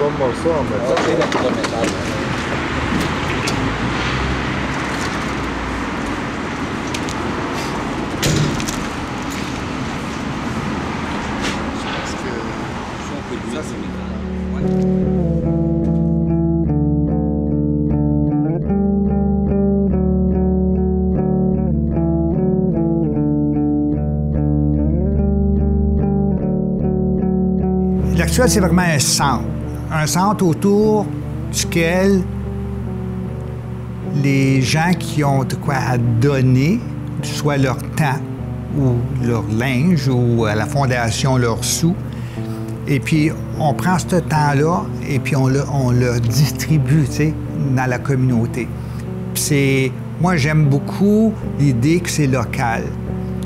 Donne-moi ça en mettant. Ok, la poudre métal. Ça, c'est L'actuel, c'est vraiment un centre. Un centre autour duquel les gens qui ont de quoi à donner, soit leur temps ou leur linge ou à la fondation leurs sous, et puis on prend ce temps-là et puis on le distribue, tu sais, dans la communauté. Puis moi, j'aime beaucoup l'idée que c'est local.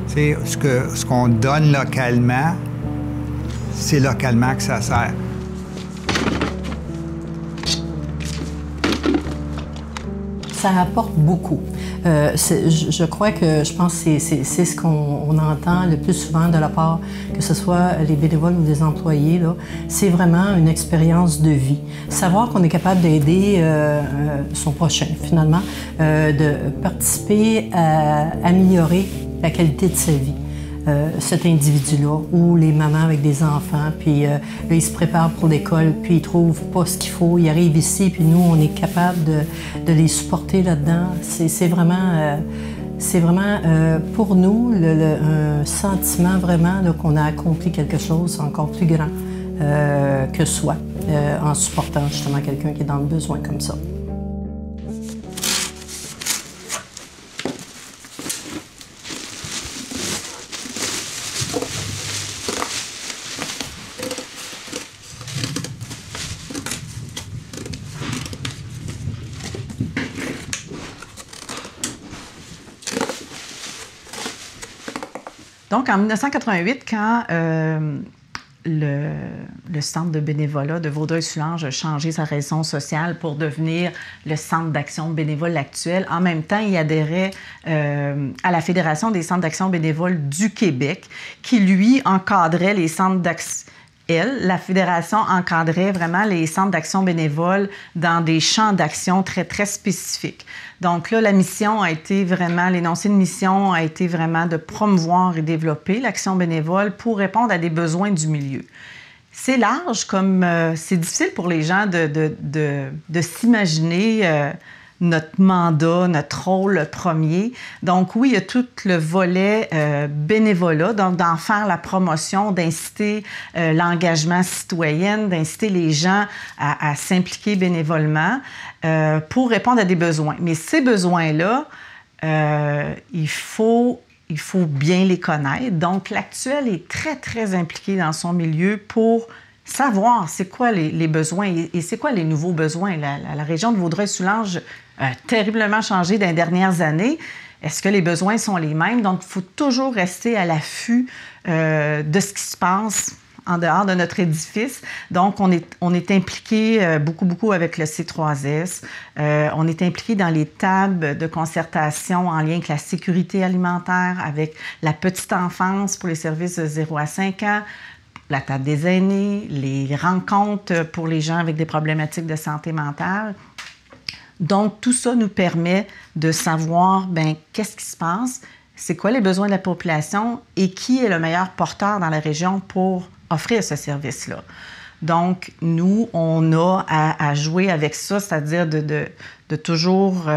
Tu sais, ce qu'on donne localement, c'est localement que ça sert. Ça apporte beaucoup. Je crois que je pense que c'est ce qu'on entend le plus souvent de la part, que ce soit les bénévoles ou des employés, c'est vraiment une expérience de vie. Savoir qu'on est capable d'aider son prochain, finalement, de participer à améliorer la qualité de sa vie. Cet individu-là, ou les mamans avec des enfants, puis là, ils se préparent pour l'école, puis ils trouvent pas ce qu'il faut, ils arrivent ici, puis nous, on est capable de les supporter là-dedans. C'est vraiment, pour nous, un sentiment vraiment qu'on a accompli quelque chose encore plus grand que soi, en supportant justement quelqu'un qui est dans le besoin comme ça. Donc, en 1988, quand le centre de bénévolat de Vaudreuil-Soulanges a changé sa raison sociale pour devenir le centre d'action bénévole actuel, en même temps, il adhérait à la Fédération des centres d'action bénévole du Québec, qui, lui, encadrait les centres d'action. La Fédération encadrait vraiment les centres d'action bénévole dans des champs d'action très, très spécifiques. Donc là, la mission a été vraiment, l'énoncé de mission a été vraiment de promouvoir et développer l'action bénévole pour répondre à des besoins du milieu. C'est large, comme c'est difficile pour les gens de s'imaginer notre mandat, notre rôle premier. Donc oui, il y a tout le volet bénévolat, donc d'en faire la promotion, d'inciter l'engagement citoyen, d'inciter les gens à s'impliquer bénévolement pour répondre à des besoins. Mais ces besoins-là, il faut bien les connaître. Donc l'actuel est très, très impliqué dans son milieu pour savoir c'est quoi les besoins et c'est quoi les nouveaux besoins. La région de Vaudreuil-Soulanges a terriblement changé dans les dernières années. Est-ce que les besoins sont les mêmes? Donc, il faut toujours rester à l'affût de ce qui se passe en dehors de notre édifice. Donc, on est impliqué beaucoup avec le C3S. On est impliqué dans les tables de concertation en lien avec la sécurité alimentaire, avec la petite enfance pour les services de 0 à 5 ans, la table des aînés, les rencontres pour les gens avec des problématiques de santé mentale. Donc, tout ça nous permet de savoir, qu'est-ce qui se passe, c'est quoi les besoins de la population et qui est le meilleur porteur dans la région pour offrir ce service-là. Donc, nous, on a à jouer avec ça, c'est-à-dire de toujours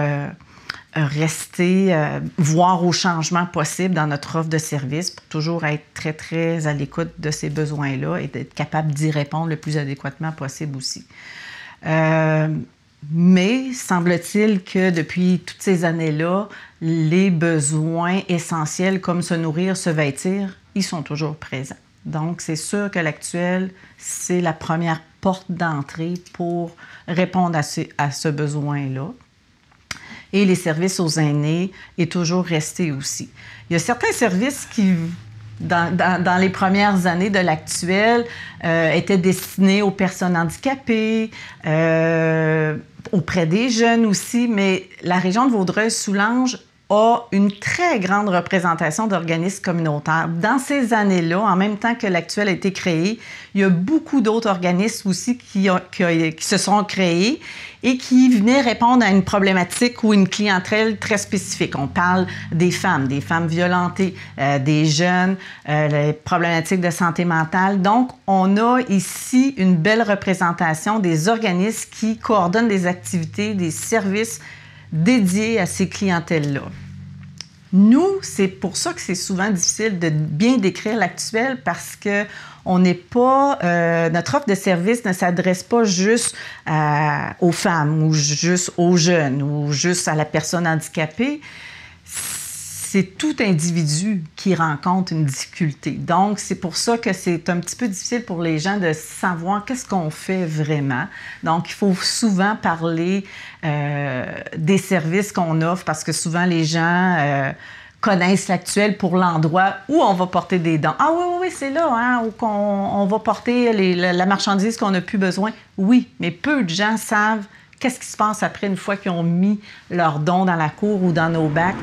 rester, voir aux changements possibles dans notre offre de service pour toujours être très, très à l'écoute de ces besoins-là et d'être capable d'y répondre le plus adéquatement possible aussi. Mais semble-t-il que depuis toutes ces années-là, les besoins essentiels comme se nourrir, se vêtir, ils sont toujours présents. Donc, c'est sûr que l'actuel, c'est la première porte d'entrée pour répondre à ce besoin-là. Et les services aux aînés est toujours resté aussi. Il y a certains services qui, dans les premières années de l'actuel, étaient destinés aux personnes handicapées, auprès des jeunes aussi, mais la région de Vaudreuil-Soulanges a une très grande représentation d'organismes communautaires. Dans ces années-là, en même temps que l'Actuel a été créé, il y a beaucoup d'autres organismes aussi qui se sont créés et qui venaient répondre à une problématique ou une clientèle très spécifique. On parle des femmes violentées, des jeunes, les problématiques de santé mentale. Donc, on a ici une belle représentation des organismes qui coordonnent des activités, des services dédiés à ces clientèles-là. Nous, c'est pour ça que c'est souvent difficile de bien décrire l'Actuel parce que on n'est pas, notre offre de service ne s'adresse pas juste aux femmes ou juste aux jeunes ou juste à la personne handicapée. C'est tout individu qui rencontre une difficulté. Donc, c'est pour ça que c'est un petit peu difficile pour les gens de savoir qu'est-ce qu'on fait vraiment. Donc, il faut souvent parler des services qu'on offre parce que souvent les gens connaissent l'Actuel pour l'endroit où on va porter des dons. Ah oui, c'est là, hein, où on va porter la marchandise qu'on n'a plus besoin. Oui, mais peu de gens savent qu'est-ce qui se passe après une fois qu'ils ont mis leurs dons dans la cour ou dans nos bacs.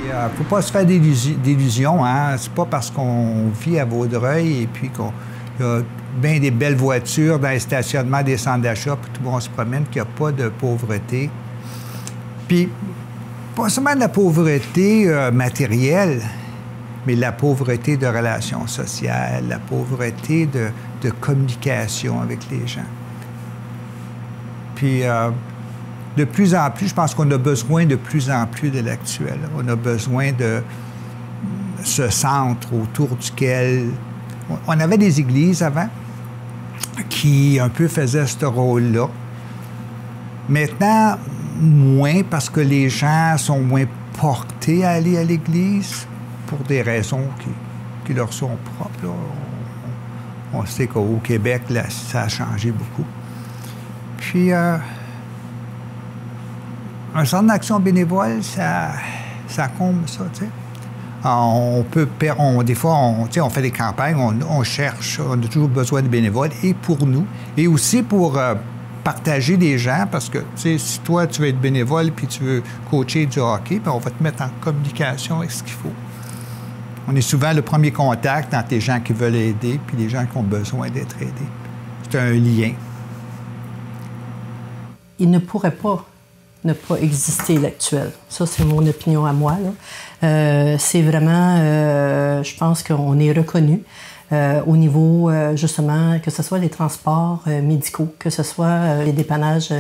Il ne faut pas se faire d'illusions. Hein? C'est pas parce qu'on vit à Vaudreuil et puis qu'il y a bien des belles voitures dans les stationnements des centres d'achat puis tout le monde se promène qu'il n'y a pas de pauvreté. Puis, pas seulement de la pauvreté matérielle, mais la pauvreté de relations sociales, la pauvreté de communication avec les gens. Puis, de plus en plus, je pense qu'on a besoin de plus en plus de l'Actuel. On a besoin de ce centre autour duquel... On avait des églises avant qui un peu faisaient ce rôle-là. Maintenant, moins parce que les gens sont moins portés à aller à l'église pour des raisons qui leur sont propres. Là. On sait qu'au Québec, là, ça a changé beaucoup. Puis... un centre d'action bénévole, ça comble ça, tu sais. Des fois, on fait des campagnes, on cherche, on a toujours besoin de bénévoles, et pour nous, et aussi pour partager des gens, parce que, tu sais, si toi, tu veux être bénévole puis tu veux coacher du hockey, bien, on va te mettre en communication avec ce qu'il faut. On est souvent le premier contact entre les gens qui veulent aider puis les gens qui ont besoin d'être aidés. C'est un lien. Il ne pourrait pas ne pas exister l'Actuel. Ça, c'est mon opinion à moi. C'est vraiment, je pense qu'on est reconnu au niveau, justement, que ce soit les transports médicaux, que ce soit les dépannages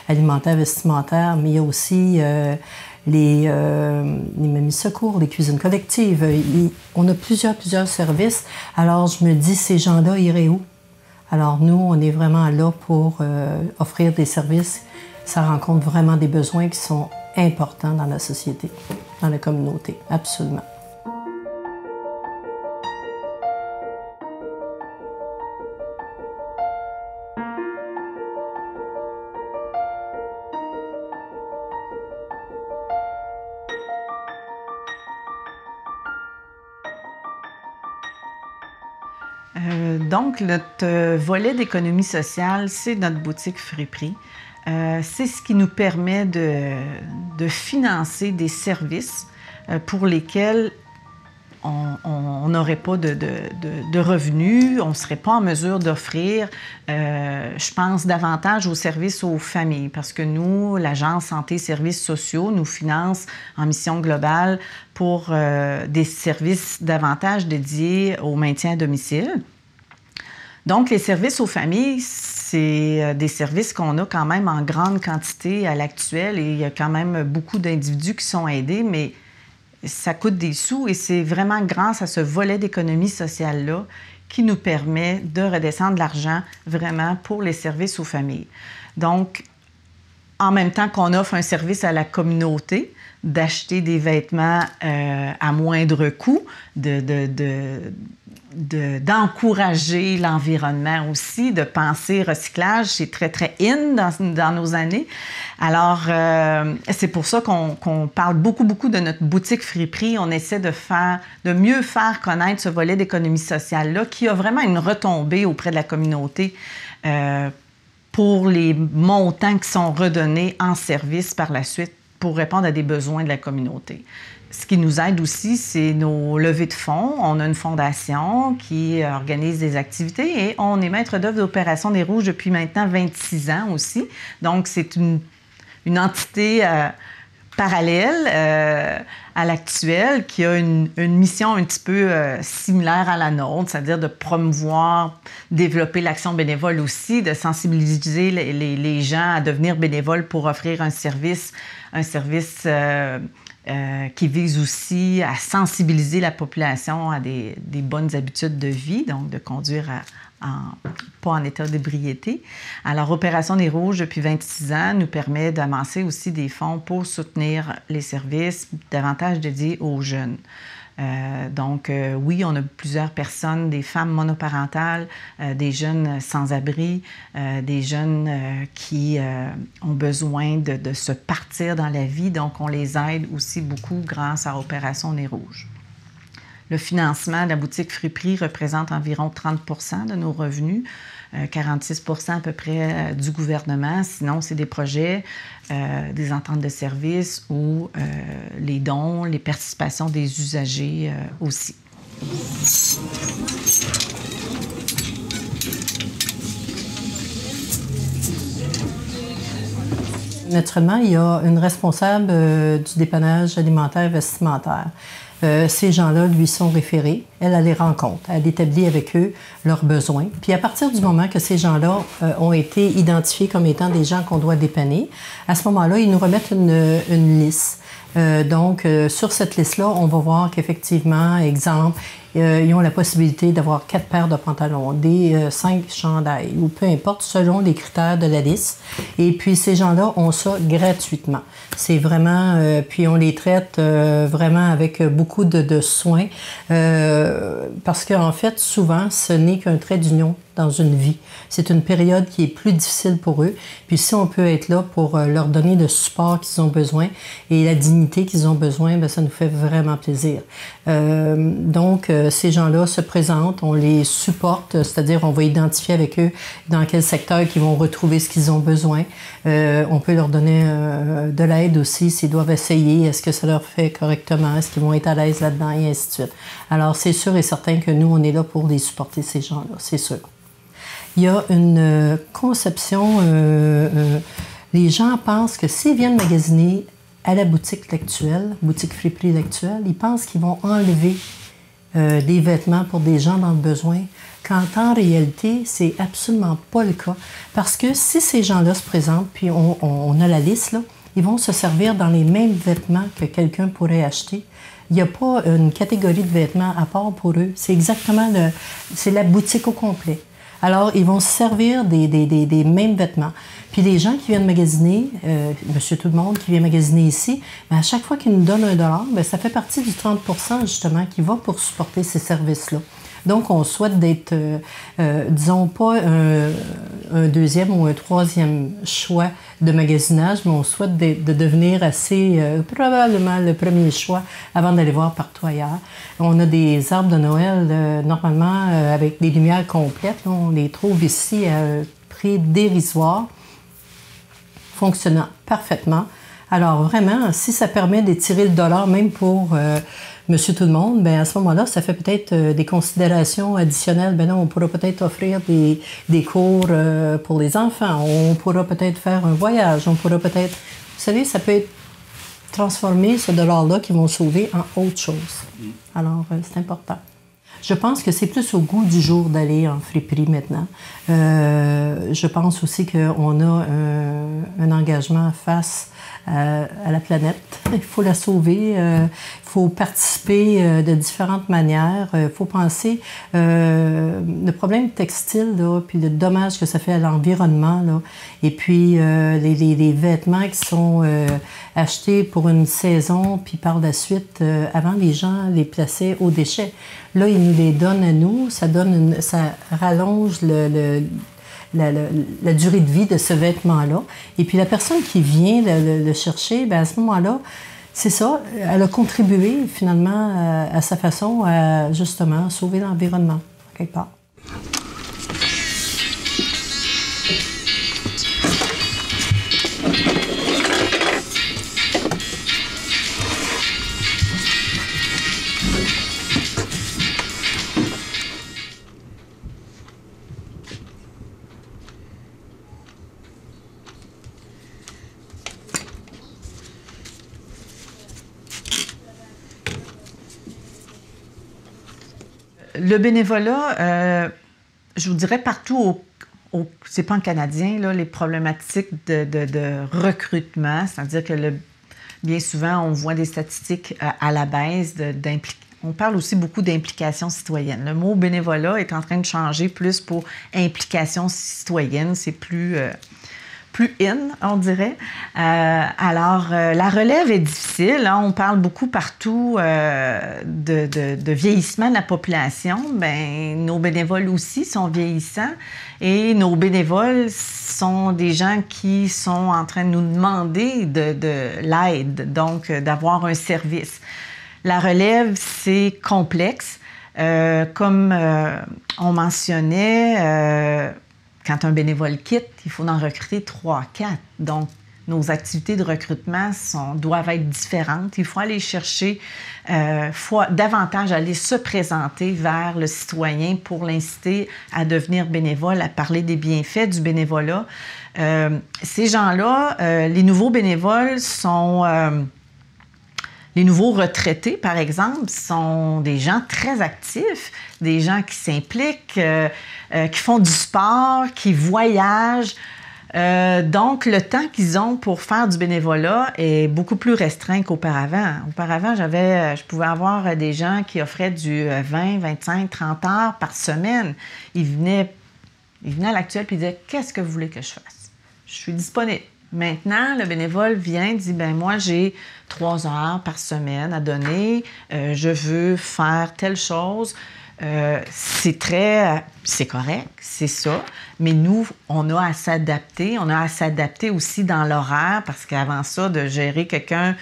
alimentaires, vestimentaires, mais il y a aussi les mamies secours, les cuisines collectives. On a plusieurs services. Alors, je me dis, ces gens-là iraient où? Alors, nous, on est vraiment là pour offrir des services. Ça rencontre vraiment des besoins qui sont importants dans la société, dans la communauté, absolument. Donc, notre volet d'économie sociale, c'est notre boutique Friperie. C'est ce qui nous permet de financer des services pour lesquels on n'aurait pas de revenus, on ne serait pas en mesure d'offrir, je pense, davantage aux services aux familles. Parce que nous, l'Agence Santé et Services sociaux, nous finance en mission globale pour des services davantage dédiés au maintien à domicile. Donc, les services aux familles, c'est des services qu'on a quand même en grande quantité à l'Actuel et il y a quand même beaucoup d'individus qui sont aidés, mais ça coûte des sous et c'est vraiment grâce à ce volet d'économie sociale-là qui nous permet de redescendre l'argent vraiment pour les services aux familles. Donc, en même temps qu'on offre un service à la communauté, d'acheter des vêtements à moindre coût, d'encourager l'environnement aussi, de penser recyclage, c'est très, très in dans nos années. Alors, c'est pour ça qu'on parle beaucoup de notre boutique Friperie. On essaie de mieux faire connaître ce volet d'économie sociale-là qui a vraiment une retombée auprès de la communauté pour les montants qui sont redonnés en service par la suite pour répondre à des besoins de la communauté. Ce qui nous aide aussi, c'est nos levées de fonds. On a une fondation qui organise des activités et on est maître d'œuvre d'Opération des Rouges depuis maintenant 26 ans aussi. Donc, c'est une entité parallèle à l'actuelle qui a une mission un petit peu similaire à la nôtre, c'est-à-dire de promouvoir, développer l'action bénévole aussi, de sensibiliser les gens à devenir bénévoles pour offrir un service qui vise aussi à sensibiliser la population à des bonnes habitudes de vie, donc de conduire pas en état d'ébriété. Alors, Opération des Rouges, depuis 26 ans, nous permet d'amasser aussi des fonds pour soutenir les services davantage dédiés aux jeunes. Oui, on a plusieurs personnes, des femmes monoparentales, des jeunes sans-abri, des jeunes qui ont besoin de se partir dans la vie. Donc, on les aide aussi beaucoup grâce à Opération Nez Rouge. Le financement de la boutique Friperie représente environ 30 % de nos revenus, 46 % à peu près du gouvernement. Sinon, c'est des projets, des ententes de services ou les dons, les participations des usagers aussi. Naturellement, il y a une responsable du dépannage alimentaire et vestimentaire. Ces gens-là lui sont référés. Elle les rencontre. Elle établit avec eux leurs besoins. Puis à partir du moment que ces gens-là ont été identifiés comme étant des gens qu'on doit dépanner, à ce moment-là, ils nous remettent une liste. Sur cette liste-là, on va voir qu'effectivement, exemple, ils ont la possibilité d'avoir 4 paires de pantalons, 5 chandails, ou peu importe, selon les critères de la liste. Et puis, ces gens-là ont ça gratuitement. C'est vraiment... puis, on les traite vraiment avec beaucoup de soins, parce qu'en fait, souvent, ce n'est qu'un trait d'union dans une vie. C'est une période qui est plus difficile pour eux. Puis si on peut être là pour leur donner le support qu'ils ont besoin et la dignité qu'ils ont besoin, bien, ça nous fait vraiment plaisir. Ces gens-là se présentent, on les supporte, c'est-à-dire on va identifier avec eux dans quel secteur ils vont retrouver ce qu'ils ont besoin. On peut leur donner de l'aide aussi s'ils doivent essayer, est-ce que ça leur fait correctement, est-ce qu'ils vont être à l'aise là-dedans et ainsi de suite. Alors c'est sûr et certain que nous, on est là pour les supporter, ces gens-là, c'est sûr. Il y a une conception, les gens pensent que s'ils viennent magasiner à la boutique L'Actuel, boutique Friperie L'Actuel, ils pensent qu'ils vont enlever des vêtements pour des gens dans le besoin, quand en réalité, c'est absolument pas le cas. Parce que si ces gens-là se présentent, puis on a la liste, là, ils vont se servir dans les mêmes vêtements que quelqu'un pourrait acheter. Il n'y a pas une catégorie de vêtements à part pour eux. C'est exactement c'est la boutique au complet. Alors, ils vont se servir des mêmes vêtements. Puis les gens qui viennent magasiner, monsieur tout le monde qui vient magasiner ici, bien, à chaque fois qu'ils nous donnent $1, bien, ça fait partie du 30 % justement qui va pour supporter ces services-là. Donc, on souhaite d'être, disons pas un deuxième ou un troisième choix de magasinage, mais on souhaite de devenir assez, probablement le premier choix avant d'aller voir partout ailleurs. On a des arbres de Noël, normalement, avec des lumières complètes. Là, on les trouve ici à un prix dérisoire, fonctionnant parfaitement. Alors, vraiment, si ça permet d'étirer le dollar, même pour monsieur tout le monde, bien, à ce moment-là, ça fait peut-être des considérations additionnelles. Bien non, on pourra peut-être offrir des cours pour les enfants. On pourra peut-être faire un voyage. On pourra peut-être... Vous savez, ça peut être transformé, ce dollar-là, qui vont sauver en autre chose. Alors, c'est important. Je pense que c'est plus au goût du jour d'aller en friperie maintenant. Je pense aussi qu'on a un engagement face à la planète. Il faut la sauver, il faut participer de différentes manières. Il faut penser le problème textile, là, puis le dommage que ça fait à l'environnement, là, et puis les vêtements qui sont achetés pour une saison, puis par la suite, avant, les gens les plaçaient aux déchets. Là, ils nous les donnent à nous, ça rallonge la durée de vie de ce vêtement-là. Et puis la personne qui vient le chercher, bien, à ce moment-là, c'est ça, elle a contribué finalement à sa façon à justement sauver l'environnement, quelque part. Le bénévolat, je vous dirais partout c'est pas en canadien, là, les problématiques de recrutement, c'est-à-dire que bien souvent, on voit des statistiques à la baisse on parle aussi beaucoup d'implication citoyenne. Le mot bénévolat est en train de changer plus pour implication citoyenne. C'est plus in, on dirait. La relève est difficile. Hein? On parle beaucoup partout de vieillissement de la population. Bien, nos bénévoles aussi sont vieillissants et nos bénévoles sont des gens qui sont en train de nous demander de l'aide, donc d'avoir un service. La relève, c'est complexe. Comme on mentionnait, quand un bénévole quitte, il faut en recruter 3, 4. Donc, nos activités de recrutement doivent être différentes. Il faut aller chercher, davantage aller se présenter vers le citoyen pour l'inciter à devenir bénévole, à parler des bienfaits du bénévolat. Ces gens-là, les nouveaux bénévoles sont... Les nouveaux retraités, par exemple, sont des gens très actifs, des gens qui s'impliquent, qui font du sport, qui voyagent. Donc, le temps qu'ils ont pour faire du bénévolat est beaucoup plus restreint qu'auparavant. Auparavant, je pouvais avoir des gens qui offraient du 20, 25, 30 heures par semaine. Ils venaient à l'actuel et ils disaient « Qu'est-ce que vous voulez que je fasse? Je suis disponible. » Maintenant, le bénévole vient et dit « Bien, moi, j'ai 3 heures par semaine à donner. Je veux faire telle chose. » C'est correct, c'est ça. Mais nous, on a à s'adapter. On a à s'adapter aussi dans l'horaire parce qu'avant ça, de gérer quelqu'un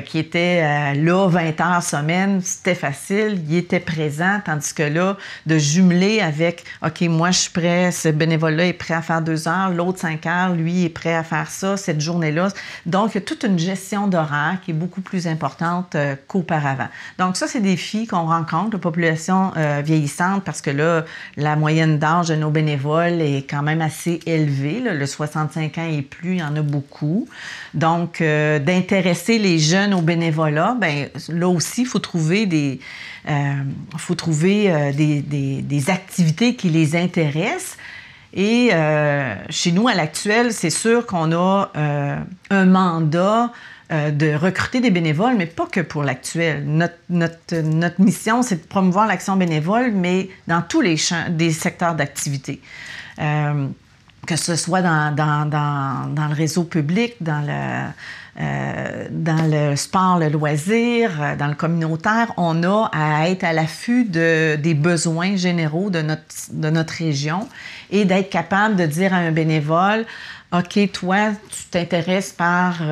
qui était là 20 heures semaine, c'était facile. Il était présent. Tandis que là, de jumeler avec « OK, moi, je suis prêt. Ce bénévole-là est prêt à faire 2 heures. L'autre 5 heures, lui, est prêt à faire ça cette journée-là. » Donc, il y a toute une gestion d'horaire qui est beaucoup plus importante qu'auparavant. Donc, ça, c'est des défis qu'on rencontre, la population vieillissante, parce que là, la moyenne d'âge de nos bénévoles est quand même assez élevée. Là. Le 65 ans et plus, il y en a beaucoup. Donc, d'intéresser les jeunes au bénévolat, bien, là aussi, il faut trouver des activités qui les intéressent. Et chez nous, à l'actuel, c'est sûr qu'on a un mandat de recruter des bénévoles, mais pas que pour l'actuel. Notre mission, c'est de promouvoir l'action bénévole, mais dans tous les champs des secteurs d'activité. Que ce soit dans le réseau public, dans le sport, le loisir, dans le communautaire, on a à être à l'affût des besoins généraux de notre région et d'être capable de dire à un bénévole, OK, toi, tu t'intéresses par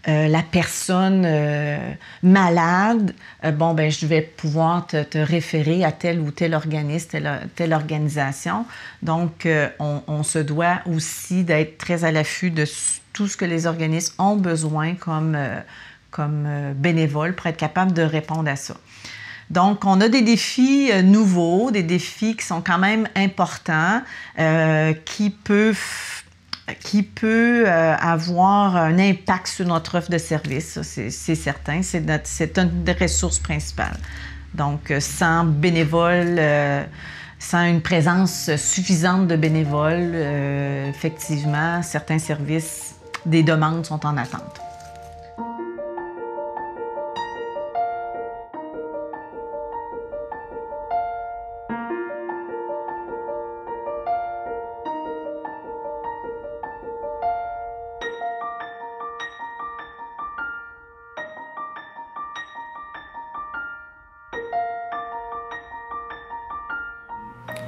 la personne malade, bon, ben je vais pouvoir te référer à tel ou tel organisme, telle organisation. Donc, on se doit aussi d'être très à l'affût de tout ce que les organismes ont besoin comme bénévoles pour être capable de répondre à ça. Donc, on a des défis nouveaux, des défis qui sont quand même importants, qui peuvent avoir un impact sur notre offre de service, c'est certain. C'est une des ressources principales. Donc, sans bénévoles, sans une présence suffisante de bénévoles, effectivement, certains services, des demandes sont en attente.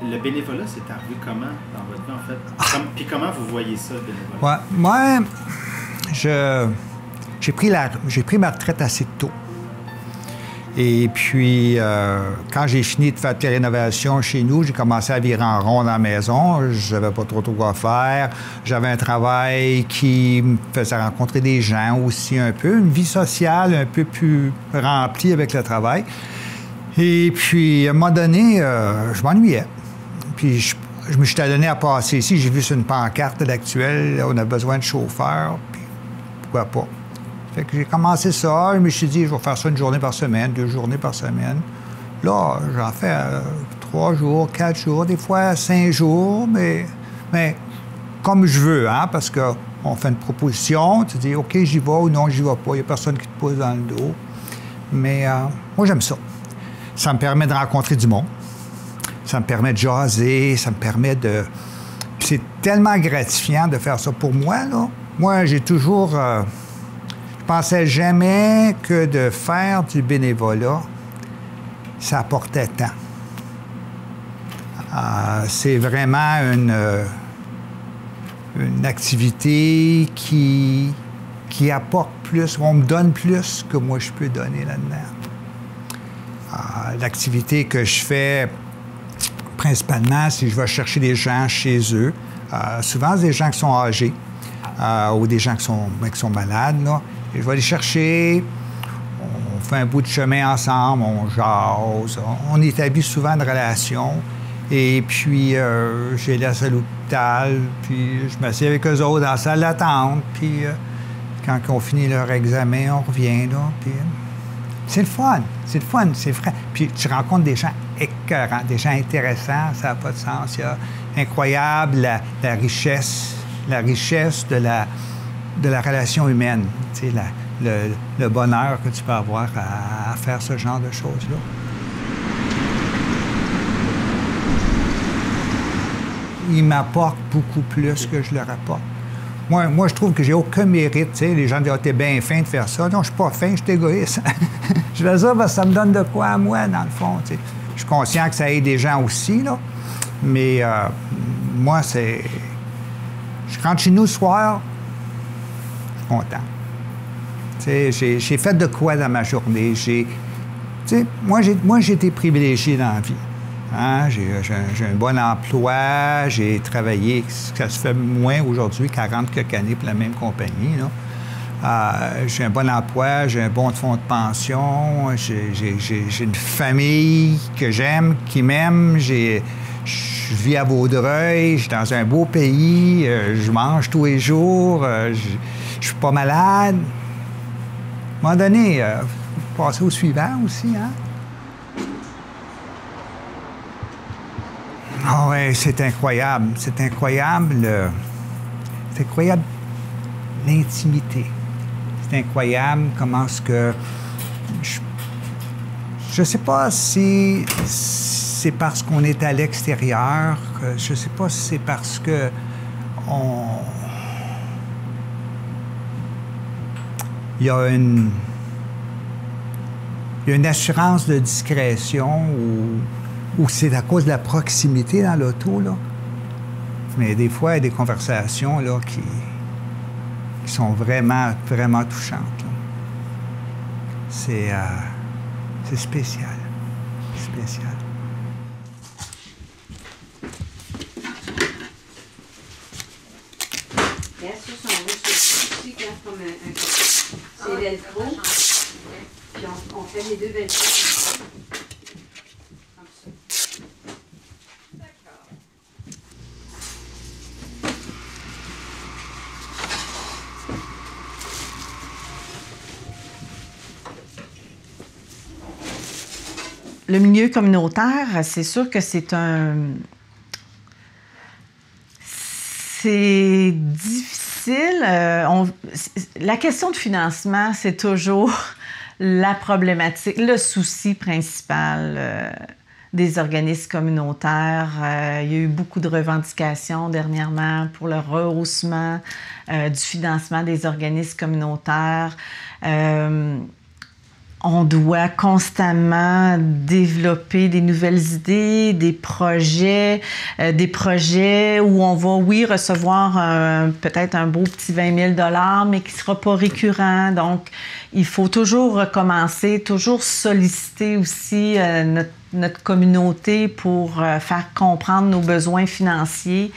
Le bénévolat, c'est arrivé comment dans votre vie, en fait? Puis comment vous voyez ça, le bénévolat? Ouais, moi, j'ai pris ma retraite assez tôt. Et puis, quand j'ai fini de faire les rénovations chez nous, j'ai commencé à virer en rond dans la maison. Je savais pas trop quoi faire. J'avais un travail qui me faisait rencontrer des gens aussi un peu, une vie sociale un peu plus remplie avec le travail. Et puis, à un moment donné, je m'ennuyais. Puis, je me suis donné à passer ici. J'ai vu sur une pancarte d'actuel, on a besoin de chauffeurs, puis pourquoi pas. Fait que j'ai commencé ça. Je me suis dit, je vais faire ça une journée par semaine, 2 journées par semaine. Là, j'en fais 3 jours, 4 jours, des fois 5 jours, mais comme je veux, hein, parce qu'on fait une proposition, tu dis, OK, j'y vais ou non, j'y vais pas. Il n'y a personne qui te pousse dans le dos. Mais moi, j'aime ça. Ça me permet de rencontrer du monde. Ça me permet de jaser, ça me permet de... Puis c'est tellement gratifiant de faire ça pour moi, là. Moi, j'ai toujours... je pensais jamais que de faire du bénévolat, ça apportait tant. C'est vraiment une activité qui apporte plus, on me donne plus que moi je peux donner là-dedans. L'activité que je fais, principalement, c'est que je vais chercher des gens chez eux. Souvent, c'est des gens qui sont âgés ou des gens qui sont malades, là. Et je vais les chercher, on fait un bout de chemin ensemble, on jase, on établit souvent une relation. Et puis, je les laisse à l'hôpital, puis je m'assieds avec eux autres dans la salle d'attente, puis quand ils ont fini leur examen, on revient, là, puis c'est le fun, c'est vrai. Puis tu rencontres des gens écœurants, des gens intéressants, ça n'a pas de sens. Il y a incroyable la richesse de la relation humaine, tu sais, le bonheur que tu peux avoir à faire ce genre de choses-là. Ils m'apportent beaucoup plus que je leur apporte. Moi, je trouve que j'ai aucun mérite. Tu sais, les gens disent « Ah, t'es bien fin de faire ça. » Non, je suis pas fin, je suis égoïste. Je fais ça parce que ça me donne de quoi à moi, dans le fond. Tu sais. Je suis conscient que ça aide des gens aussi, là. Mais moi, c'est... Je rentre chez nous le soir, je suis content. Tu sais, j'ai fait de quoi dans ma journée. Tu sais, moi, j'ai été privilégié dans la vie. Hein? J'ai un bon emploi, j'ai travaillé, ça se fait moins aujourd'hui, 40 quelques années pour la même compagnie, là. J'ai un bon emploi, j'ai un bon fonds de pension, j'ai une famille que j'aime, qui m'aime, je vis à Vaudreuil, je suis dans un beau pays, je mange tous les jours, je suis pas malade. À un moment donné, il faut passer au suivant aussi, hein? Ah oui, c'est incroyable. C'est incroyable l'intimité. C'est incroyable comment est-ce que... Je sais pas si c'est parce qu'on est à l'extérieur, je sais pas si c'est parce que il y a une assurance de discrétion ou c'est à cause de la proximité dans l'auto, là. Mais des fois, il y a des conversations, là, qui sont vraiment, vraiment touchantes, là. C'est spécial. Spécial. C'est velcro. Puis on fait les deux velcro. Le milieu communautaire, c'est sûr que c'est difficile. La question de financement, c'est toujours la problématique, le souci principal des organismes communautaires. Il y a eu beaucoup de revendications dernièrement pour le rehaussement du financement des organismes communautaires. On doit constamment développer des nouvelles idées, des projets où on va, oui, recevoir peut-être un beau petit 20 000 $, mais qui ne sera pas récurrent. Donc, il faut toujours recommencer, toujours solliciter aussi notre communauté pour faire comprendre nos besoins financiers.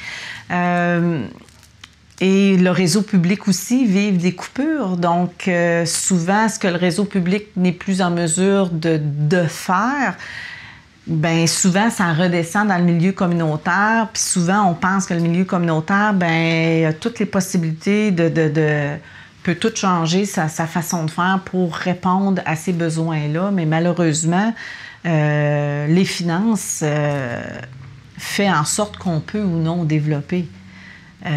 Et le réseau public aussi vive des coupures. Donc, souvent, ce que le réseau public n'est plus en mesure de faire, bien, souvent, ça redescend dans le milieu communautaire. Puis souvent, on pense que le milieu communautaire, bien, a toutes les possibilités peut tout changer sa façon de faire pour répondre à ces besoins-là. Mais malheureusement, les finances fait en sorte qu'on peut ou non développer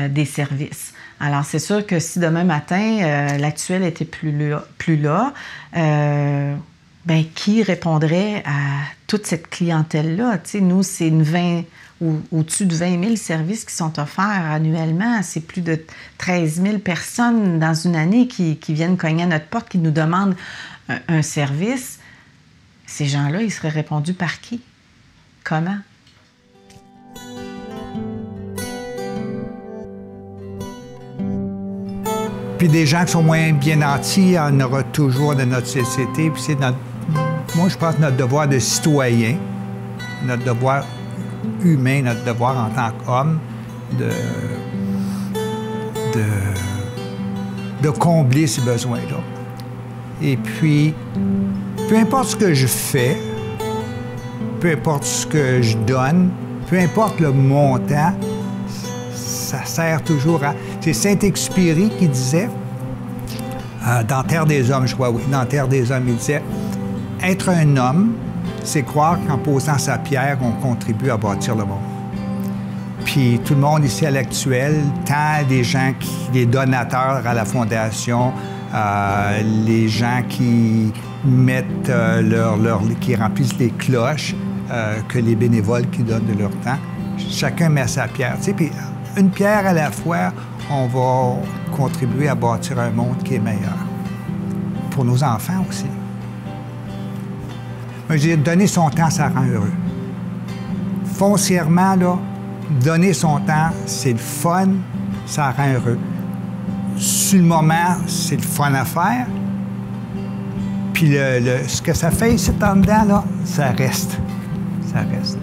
des services. Alors, c'est sûr que si demain matin, l'actuel était plus là, ben, qui répondrait à toute cette clientèle-là? Tu sais, nous, c'est au-dessus de 20 000 services qui sont offerts annuellement. C'est plus de 13 000 personnes dans une année qui viennent cogner à notre porte, qui nous demandent un service. Ces gens-là, ils seraient répondus par qui? Comment? Puis des gens qui sont moins bien nantis, il y en aura toujours dans notre société. Puis c'est moi, je pense notre devoir de citoyen, notre devoir humain, notre devoir en tant qu'homme, de combler ces besoins-là. Et puis, peu importe ce que je fais, peu importe ce que je donne, peu importe le montant, ça sert toujours à... C'est Saint-Exupéry qui disait, dans Terre des Hommes, je crois, oui, dans Terre des Hommes, il disait « Être un homme, c'est croire qu'en posant sa pierre, on contribue à bâtir le monde. » Puis tout le monde ici à l'actuel, tant des gens, les donateurs à la Fondation, les gens qui mettent qui remplissent les cloches, que les bénévoles qui donnent de leur temps, chacun met sa pierre. Tu sais, puis une pierre à la fois, on va contribuer à bâtir un monde qui est meilleur. Pour nos enfants aussi. Je dis, donner son temps, ça rend heureux. Foncièrement, là, donner son temps, c'est le fun, ça rend heureux. Sur le moment, c'est le fun à faire. Puis ce que ça fait ici en dedans, là, ça reste. Ça reste.